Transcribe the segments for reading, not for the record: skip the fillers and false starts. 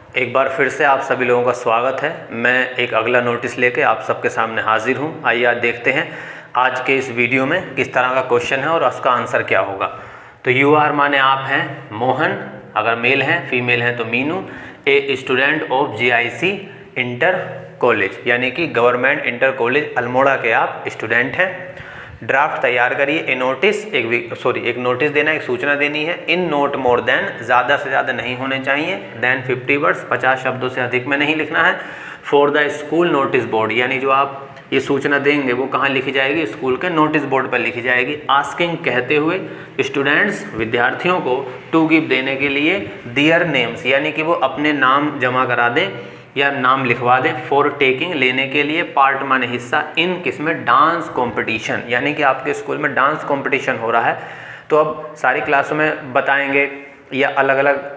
एक बार फिर से आप सभी लोगों का स्वागत है। मैं एक अगला नोटिस लेके आप सबके सामने हाजिर हूँ। आइए आज देखते हैं आज के इस वीडियो में किस तरह का क्वेश्चन है और उसका आंसर क्या होगा। तो यू आर माने आप हैं मोहन, अगर मेल हैं, फीमेल हैं तो Meenu, a student of GIC inter college यानी कि गवर्नमेंट इंटर कॉलेज अल्मोड़ा के आप स्टूडेंट हैं। ड्राफ्ट तैयार करिए। ए नोटिस एक नोटिस देना, एक सूचना देनी है। इन नोट मोर देन, ज़्यादा से ज़्यादा नहीं होने चाहिए। देन 50 वर्ड्स, 50 शब्दों से अधिक में नहीं लिखना है। For the school notice board, यानी जो आप ये सूचना देंगे वो कहाँ लिखी जाएगी? स्कूल के नोटिस बोर्ड पर लिखी जाएगी। आस्किंग कहते हुए स्टूडेंट्स विद्यार्थियों को टू गिव देने के लिए दियर नेम्स, यानी कि वो अपने नाम जमा करा दें या नाम लिखवा दें। फॉर टेकिंग लेने के लिए, पार्ट माने हिस्सा, इन किसमें? डांस कंपटीशन, यानी कि आपके स्कूल में डांस कंपटीशन हो रहा है। तो अब सारी क्लासों में बताएंगे या अलग अलग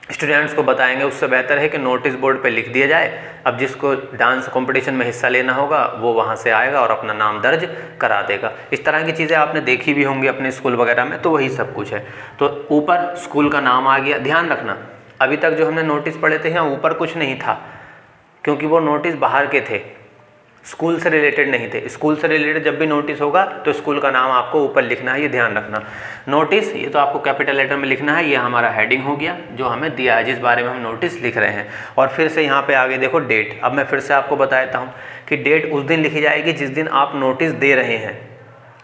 स्टूडेंट्स को बताएंगे, उससे बेहतर है कि नोटिस बोर्ड पे लिख दिया जाए। अब जिसको डांस कंपटीशन में हिस्सा लेना होगा वो वहाँ से आएगा और अपना नाम दर्ज करा देगा। इस तरह की चीज़ें आपने देखी भी होंगी अपने स्कूल वगैरह में, तो वही सब कुछ है। तो ऊपर स्कूल का नाम आ गया। ध्यान रखना, अभी तक जो हमने नोटिस पढ़े थे यहाँ ऊपर कुछ नहीं था, क्योंकि वो नोटिस बाहर के थे, स्कूल से रिलेटेड नहीं थे। स्कूल से रिलेटेड जब भी नोटिस होगा तो स्कूल का नाम आपको ऊपर लिखना है, ये ध्यान रखना। नोटिस ये तो आपको कैपिटल लेटर में लिखना है। ये हमारा हेडिंग हो गया जो हमें दिया है, जिस बारे में हम नोटिस लिख रहे हैं। और फिर से यहाँ पे आगे देखो डेट। अब मैं फिर से आपको बता देता हूँ कि डेट उस दिन लिखी जाएगी जिस दिन आप नोटिस दे रहे हैं।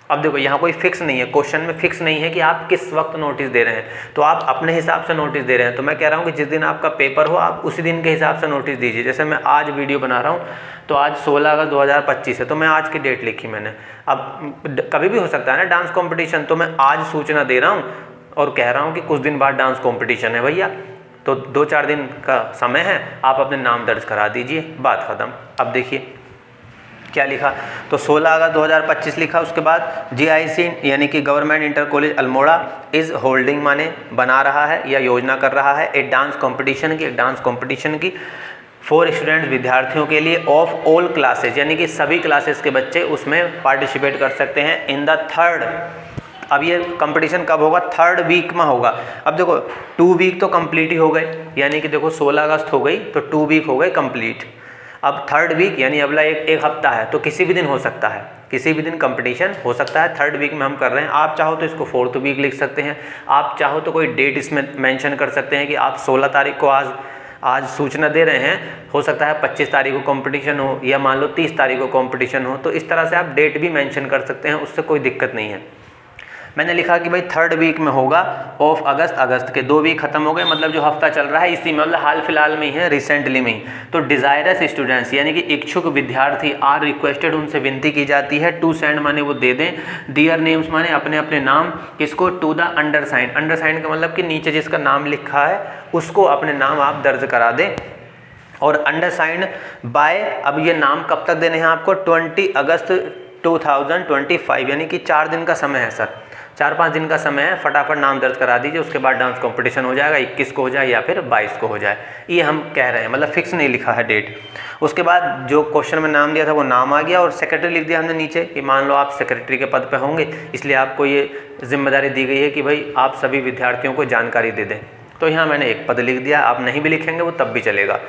अब देखो यहाँ कोई फिक्स नहीं है, क्वेश्चन में फिक्स नहीं है कि आप किस वक्त नोटिस दे रहे हैं, तो आप अपने हिसाब से नोटिस दे रहे हैं। तो मैं कह रहा हूँ कि जिस दिन आपका पेपर हो आप उसी दिन के हिसाब से नोटिस दीजिए। जैसे मैं आज वीडियो बना रहा हूँ तो आज 16 अगस्त 2025 है, तो मैं आज की डेट लिखी मैंने। अब कभी भी हो सकता है ना डांस कॉम्पिटिशन, तो मैं आज सूचना दे रहा हूँ और कह रहा हूँ कि कुछ दिन बाद डांस कॉम्पिटिशन है भैया, तो 2-4 दिन का समय है, आप अपने नाम दर्ज करा दीजिए, बात ख़त्म। अब देखिए क्या लिखा, तो 16 अगस्त 2025 लिखा। उसके बाद GIC यानी कि government inter college Almora is holding माने बना रहा है या योजना कर रहा है एक डांस कंपटीशन की फॉर स्टूडेंट्स विद्यार्थियों के लिए ऑफ ऑल क्लासेज, यानी कि सभी क्लासेस के बच्चे उसमें पार्टिसिपेट कर सकते हैं। इन द थर्ड, अब ये कंपटीशन कब होगा? 3rd वीक में होगा। अब देखो 2 वीक तो कंप्लीट ही हो गए, यानी कि देखो 16 अगस्त हो गई तो 2 वीक हो गए कंप्लीट। अब 3rd वीक यानी अगला एक हफ्ता है, तो किसी भी दिन हो सकता है, किसी भी दिन कंपटीशन हो सकता है। 3rd वीक में हम कर रहे हैं। आप चाहो तो इसको 4th वीक लिख सकते हैं, आप चाहो तो कोई डेट इसमें मेंशन कर सकते हैं कि आप 16 तारीख को आज सूचना दे रहे हैं, हो सकता है 25 तारीख को कंपटीशन हो या मान लो 30 तारीख को कंपटीशन हो, तो इस तरह से आप डेट भी मेंशन कर सकते हैं, उससे कोई दिक्कत नहीं है। मैंने लिखा कि भाई 3rd वीक में होगा ऑफ अगस्त के 2 वीक खत्म हो गए, मतलब जो हफ्ता चल रहा है इसी में, मतलब हाल फिलहाल में ही है, रिसेंटली में ही। तो डिज़ायरस स्टूडेंट्स यानी कि इच्छुक विद्यार्थी आर रिक्वेस्टेड, उनसे विनती की जाती है। टू सेंड माने वो दे दें, दियर नेम्स माने अपने अपने नाम, किसको? To the undersigned. अंडरसाइन का मतलब कि नीचे जिसका नाम लिखा है उसको अपने नाम आप दर्ज करा दें। और अंडरसाइन बाय, अब ये नाम कब तक देने हैं आपको? 20 अगस्त 2025, यानी कि 4 दिन का समय है सर, 4-5 दिन का समय है। फटाफट नाम दर्ज करा दीजिए, उसके बाद डांस कंपटीशन हो जाएगा, 21 को हो जाए या फिर 22 को हो जाए, ये हम कह रहे हैं, मतलब फिक्स नहीं लिखा है डेट। उसके बाद जो क्वेश्चन में नाम दिया था वो नाम आ गया, और सेक्रेटरी लिख दिया हमने नीचे कि मान लो आप सेक्रेटरी के पद पे होंगे, इसलिए आपको ये जिम्मेदारी दी गई है कि भाई आप सभी विद्यार्थियों को जानकारी दे दें। तो यहाँ मैंने एक पद लिख दिया, आप नहीं भी लिखेंगे वो तब भी चलेगा।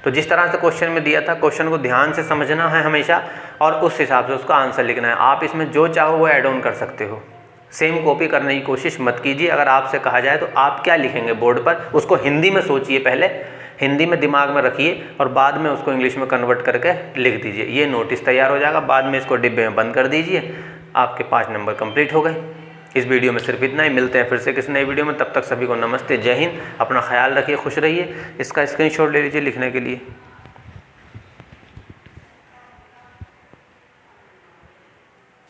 तो जिस तरह से क्वेश्चन में दिया था, क्वेश्चन को ध्यान से समझना है हमेशा और उस हिसाब से उसका आंसर लिखना है। आप इसमें जो चाहो वो ऐड ऑन कर सकते हो, सेम कॉपी करने की कोशिश मत कीजिए। अगर आपसे कहा जाए तो आप क्या लिखेंगे बोर्ड पर, उसको हिंदी में सोचिए, पहले हिंदी में दिमाग में रखिए और बाद में उसको इंग्लिश में कन्वर्ट करके लिख दीजिए। ये नोटिस तैयार हो जाएगा, बाद में इसको डिब्बे में बंद कर दीजिए, आपके 5 नंबर कंप्लीट हो गए। इस वीडियो में सिर्फ इतना ही, मिलते हैं फिर से किसी नई वीडियो में। तब तक सभी को नमस्ते, जय हिंद, अपना ख्याल रखिए, खुश रहिए। इसका स्क्रीनशॉट ले लीजिए लिखने के लिए।